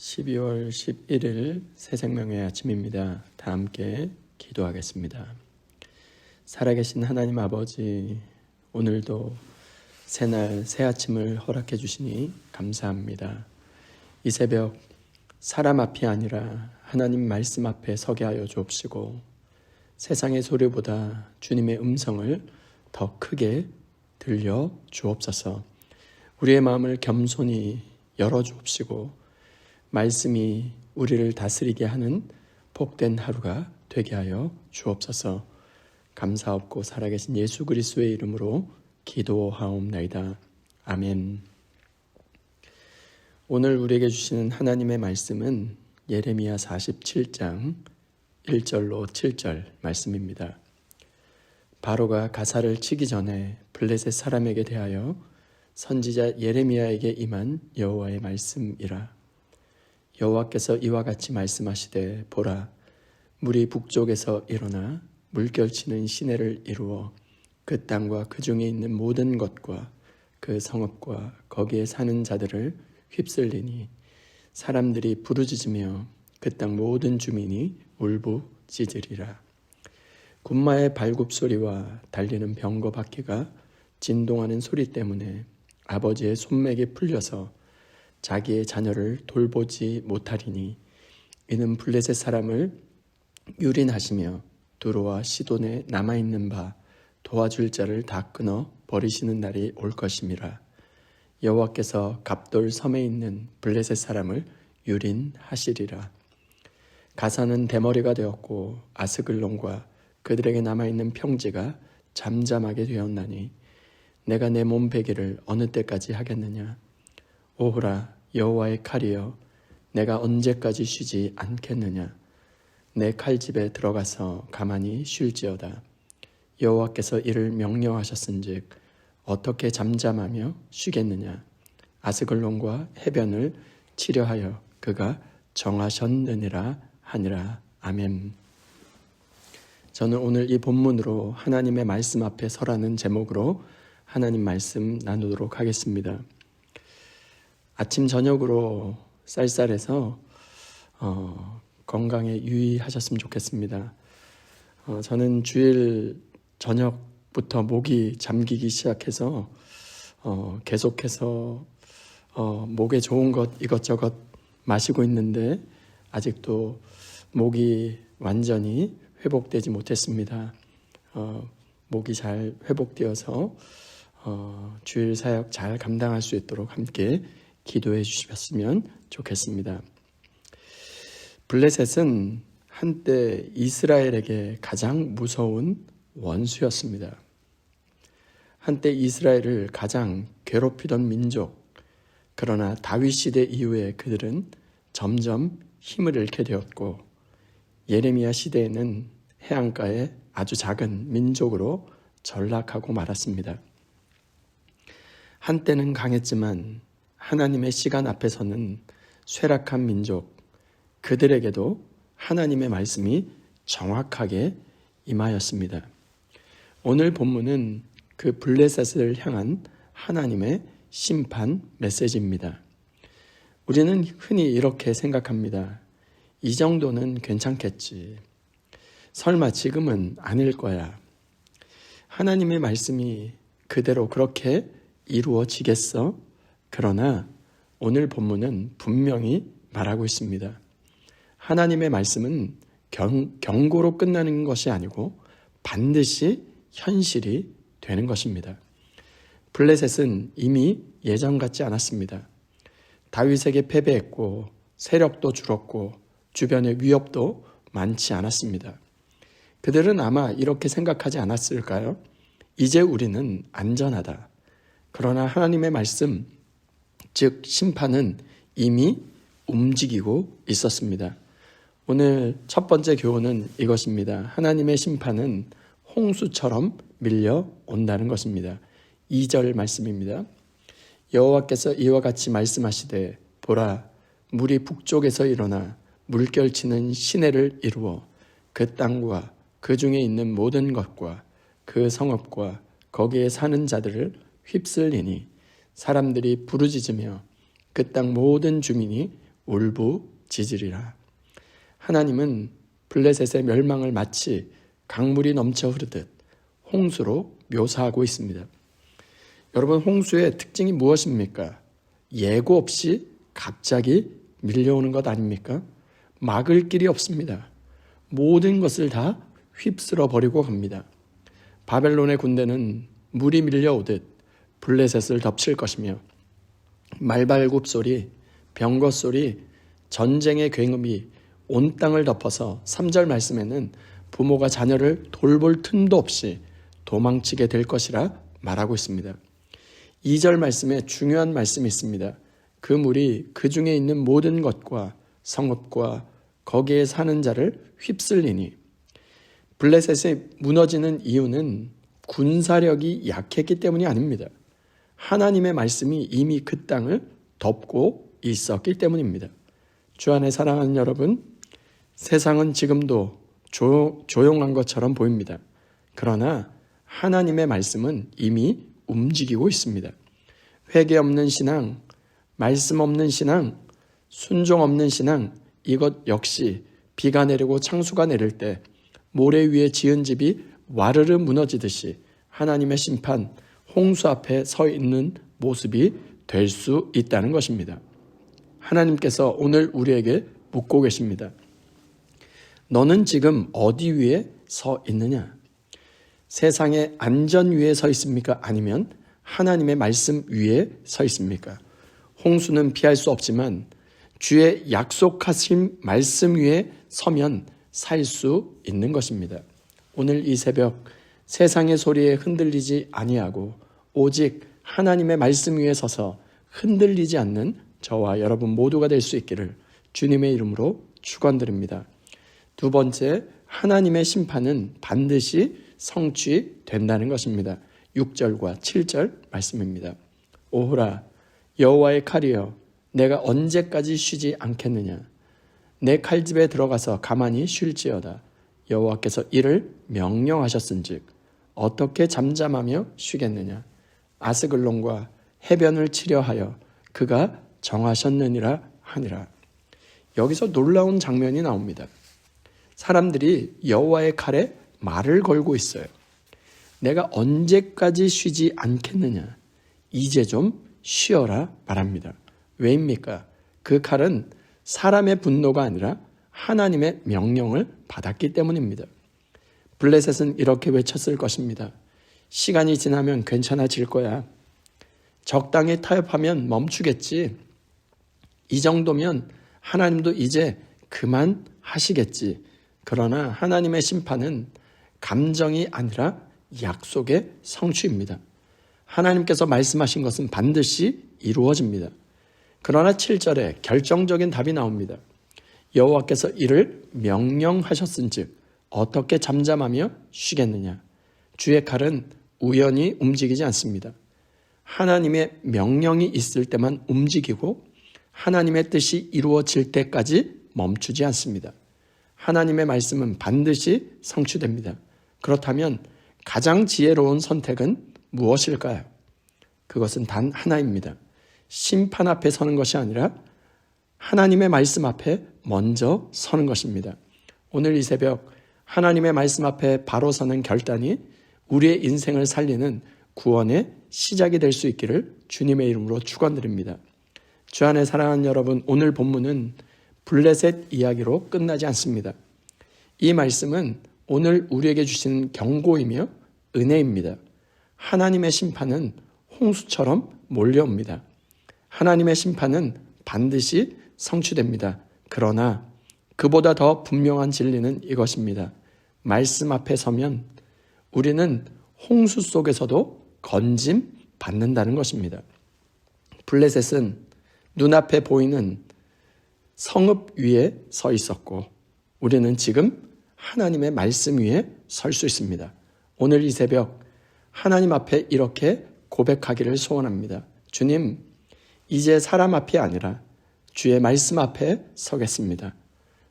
12월 11일 새생명의 아침입니다. 다 함께 기도하겠습니다. 살아계신 하나님 아버지, 오늘도 새날 새 아침을 허락해 주시니 감사합니다. 이 새벽 사람 앞이 아니라 하나님 말씀 앞에 서게 하여 주옵시고, 세상의 소리보다 주님의 음성을 더 크게 들려 주옵소서. 우리의 마음을 겸손히 열어 주옵시고, 말씀이 우리를 다스리게 하는 복된 하루가 되게 하여 주옵소서. 감사없고 살아계신 예수 그리스도의 이름으로 기도하옵나이다. 아멘. 오늘 우리에게 주시는 하나님의 말씀은 예레미야 47장 1절로 7절 말씀입니다. 바로가 가사를 치기 전에 블레셋 사람에게 대하여 선지자 예레미야에게 임한 여호와의 말씀이라. 여호와께서 이와 같이 말씀하시되, 보라, 물이 북쪽에서 일어나 물결치는 시내를 이루어 그 땅과 그 중에 있는 모든 것과 그 성읍과 거기에 사는 자들을 휩쓸리니 사람들이 부르짖으며 그 땅 모든 주민이 울부짖으리라. 군마의 발굽소리와 달리는 병거 바퀴가 진동하는 소리 때문에 아버지의 손맥이 풀려서 자기의 자녀를 돌보지 못하리니, 이는 블레셋 사람을 유린하시며 두로와 시돈에 남아있는 바 도와줄 자를 다 끊어 버리시는 날이 올 것임이라. 여호와께서 갑돌 섬에 있는 블레셋 사람을 유린하시리라. 가사는 대머리가 되었고 아스글론과 그들에게 남아있는 평지가 잠잠하게 되었나니, 내가 내 몸 베기를 어느 때까지 하겠느냐. 오호라, 여호와의 칼이여, 내가 언제까지 쉬지 않겠느냐. 내 칼집에 들어가서 가만히 쉴지어다. 여호와께서 이를 명령하셨은즉 어떻게 잠잠하며 쉬겠느냐. 아스글론과 해변을 치려하여 그가 정하셨느니라 하니라. 아멘. 저는 오늘 이 본문으로 하나님의 말씀 앞에 서라는 제목으로 하나님 말씀 나누도록 하겠습니다. 아침 저녁으로 쌀쌀해서 건강에 유의하셨으면 좋겠습니다. 저는 주일 저녁부터 목이 잠기기 시작해서 계속해서 목에 좋은 것 이것저것 마시고 있는데 아직도 목이 완전히 회복되지 못했습니다. 목이 잘 회복되어서 주일 사역 잘 감당할 수 있도록 함께 기도해 주셨으면 좋겠습니다. 블레셋은 한때 이스라엘에게 가장 무서운 원수였습니다. 한때 이스라엘을 가장 괴롭히던 민족, 그러나 다윗 시대 이후에 그들은 점점 힘을 잃게 되었고, 예레미야 시대에는 해안가의 아주 작은 민족으로 전락하고 말았습니다. 한때는 강했지만 하나님의 시간 앞에서는 쇠락한 민족, 그들에게도 하나님의 말씀이 정확하게 임하였습니다. 오늘 본문은 그 블레셋을 향한 하나님의 심판 메시지입니다. 우리는 흔히 이렇게 생각합니다. 이 정도는 괜찮겠지. 설마 지금은 아닐 거야. 하나님의 말씀이 그대로 그렇게 이루어지겠어? 그러나 오늘 본문은 분명히 말하고 있습니다. 하나님의 말씀은 경고로 끝나는 것이 아니고 반드시 현실이 되는 것입니다. 블레셋은 이미 예전 같지 않았습니다. 다윗에게 패배했고 세력도 줄었고 주변의 위협도 많지 않았습니다. 그들은 아마 이렇게 생각하지 않았을까요? 이제 우리는 안전하다. 그러나 하나님의 말씀, 즉 심판은 이미 움직이고 있었습니다. 오늘 첫 번째 교훈은 이것입니다. 하나님의 심판은 홍수처럼 밀려온다는 것입니다. 2절 말씀입니다. 여호와께서 이와 같이 말씀하시되, 보라, 물이 북쪽에서 일어나 물결치는 시내를 이루어 그 땅과 그 중에 있는 모든 것과 그 성읍과 거기에 사는 자들을 휩쓸리니 사람들이 부르짖으며 그 땅 모든 주민이 울부짖으리라. 하나님은 블레셋의 멸망을 마치 강물이 넘쳐 흐르듯 홍수로 묘사하고 있습니다. 여러분, 홍수의 특징이 무엇입니까? 예고 없이 갑자기 밀려오는 것 아닙니까? 막을 길이 없습니다. 모든 것을 다 휩쓸어 버리고 갑니다. 바벨론의 군대는 물이 밀려오듯 블레셋을 덮칠 것이며 말발굽 소리, 병거 소리, 전쟁의 굉음이 온 땅을 덮어서 3절 말씀에는 부모가 자녀를 돌볼 틈도 없이 도망치게 될 것이라 말하고 있습니다. 2절 말씀에 중요한 말씀이 있습니다. 그 물이 그 중에 있는 모든 것과 성읍과 거기에 사는 자를 휩쓸리니. 블레셋이 무너지는 이유는 군사력이 약했기 때문이 아닙니다. 하나님의 말씀이 이미 그 땅을 덮고 있었기 때문입니다. 주 안에 사랑하는 여러분, 세상은 지금도 조용한 것처럼 보입니다. 그러나 하나님의 말씀은 이미 움직이고 있습니다. 회개 없는 신앙, 말씀 없는 신앙, 순종 없는 신앙, 이것 역시 비가 내리고 창수가 내릴 때 모래 위에 지은 집이 와르르 무너지듯이 하나님의 심판, 홍수 앞에 서 있는 모습이 될 수 있다는 것입니다. 하나님께서 오늘 우리에게 묻고 계십니다. 너는 지금 어디 위에 서 있느냐? 세상의 안전 위에 서 있습니까? 아니면 하나님의 말씀 위에 서 있습니까? 홍수는 피할 수 없지만 주의 약속하신 말씀 위에 서면 살 수 있는 것입니다. 오늘 이 새벽 세상의 소리에 흔들리지 아니하고 오직 하나님의 말씀 위에 서서 흔들리지 않는 저와 여러분 모두가 될 수 있기를 주님의 이름으로 축원드립니다. 두 번째, 하나님의 심판은 반드시 성취된다는 것입니다. 6절과 7절 말씀입니다. 오호라 여호와의 칼이여, 내가 언제까지 쉬지 않겠느냐? 내 칼집에 들어가서 가만히 쉴지어다. 여호와께서 이를 명령하셨은즉 어떻게 잠잠하며 쉬겠느냐? 아스글론과 해변을 치려 하여 그가 정하셨느니라 하니라. 여기서 놀라운 장면이 나옵니다. 사람들이 여호와의 칼에 말을 걸고 있어요. 내가 언제까지 쉬지 않겠느냐? 이제 좀 쉬어라 말합니다. 왜입니까? 그 칼은 사람의 분노가 아니라 하나님의 명령을 받았기 때문입니다. 블레셋은 이렇게 외쳤을 것입니다. 시간이 지나면 괜찮아질 거야. 적당히 타협하면 멈추겠지. 이 정도면 하나님도 이제 그만하시겠지. 그러나 하나님의 심판은 감정이 아니라 약속의 성취입니다. 하나님께서 말씀하신 것은 반드시 이루어집니다. 그러나 7절에 결정적인 답이 나옵니다. 여호와께서 이를 명령하셨은즉 어떻게 잠잠하며 쉬겠느냐? 주의 칼은 우연히 움직이지 않습니다. 하나님의 명령이 있을 때만 움직이고 하나님의 뜻이 이루어질 때까지 멈추지 않습니다. 하나님의 말씀은 반드시 성취됩니다. 그렇다면 가장 지혜로운 선택은 무엇일까요? 그것은 단 하나입니다. 심판 앞에 서는 것이 아니라 하나님의 말씀 앞에 먼저 서는 것입니다. 오늘 이 새벽 하나님의 말씀 앞에 바로 서는 결단이 우리의 인생을 살리는 구원의 시작이 될 수 있기를 주님의 이름으로 축원드립니다. 주 안에 사랑하는 여러분, 오늘 본문은 블레셋 이야기로 끝나지 않습니다. 이 말씀은 오늘 우리에게 주신 경고이며 은혜입니다. 하나님의 심판은 홍수처럼 몰려옵니다. 하나님의 심판은 반드시 성취됩니다. 그러나 그보다 더 분명한 진리는 이것입니다. 말씀 앞에 서면 우리는 홍수 속에서도 건짐 받는다는 것입니다. 블레셋은 눈앞에 보이는 성읍 위에 서 있었고 우리는 지금 하나님의 말씀 위에 설 수 있습니다. 오늘 이 새벽 하나님 앞에 이렇게 고백하기를 소원합니다. 주님, 이제 사람 앞이 아니라 주의 말씀 앞에 서겠습니다.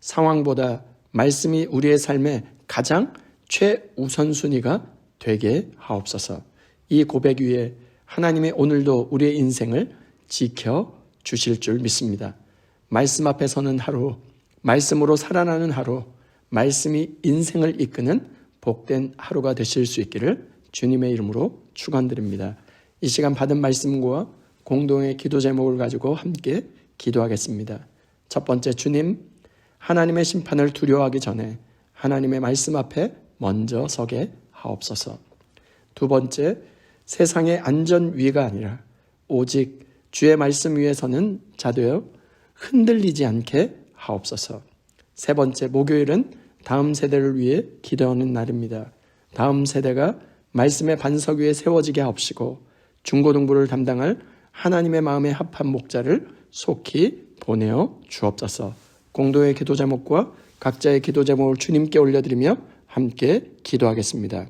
상황보다 말씀이 우리의 삶의 가장 최우선순위가 되게 하옵소서. 이 고백 위에 하나님의 오늘도 우리의 인생을 지켜주실 줄 믿습니다. 말씀 앞에 서는 하루, 말씀으로 살아나는 하루, 말씀이 인생을 이끄는 복된 하루가 되실 수 있기를 주님의 이름으로 축원드립니다. 이 시간 받은 말씀과 공동의 기도 제목을 가지고 함께 기도하겠습니다. 첫 번째, 주님, 하나님의 심판을 두려워하기 전에 하나님의 말씀 앞에 먼저 서게 하옵소서. 두 번째, 세상의 안전위가 아니라 오직 주의 말씀 위에 서는 자되어 흔들리지 않게 하옵소서. 세 번째, 목요일은 다음 세대를 위해 기도하는 날입니다. 다음 세대가 말씀의 반석 위에 세워지게 하옵시고 중고등부를 담당할 하나님의 마음에 합한 목자를 속히 보내어 주옵소서. 공동의 기도 제목과 각자의 기도 제목을 주님께 올려드리며 함께 기도하겠습니다.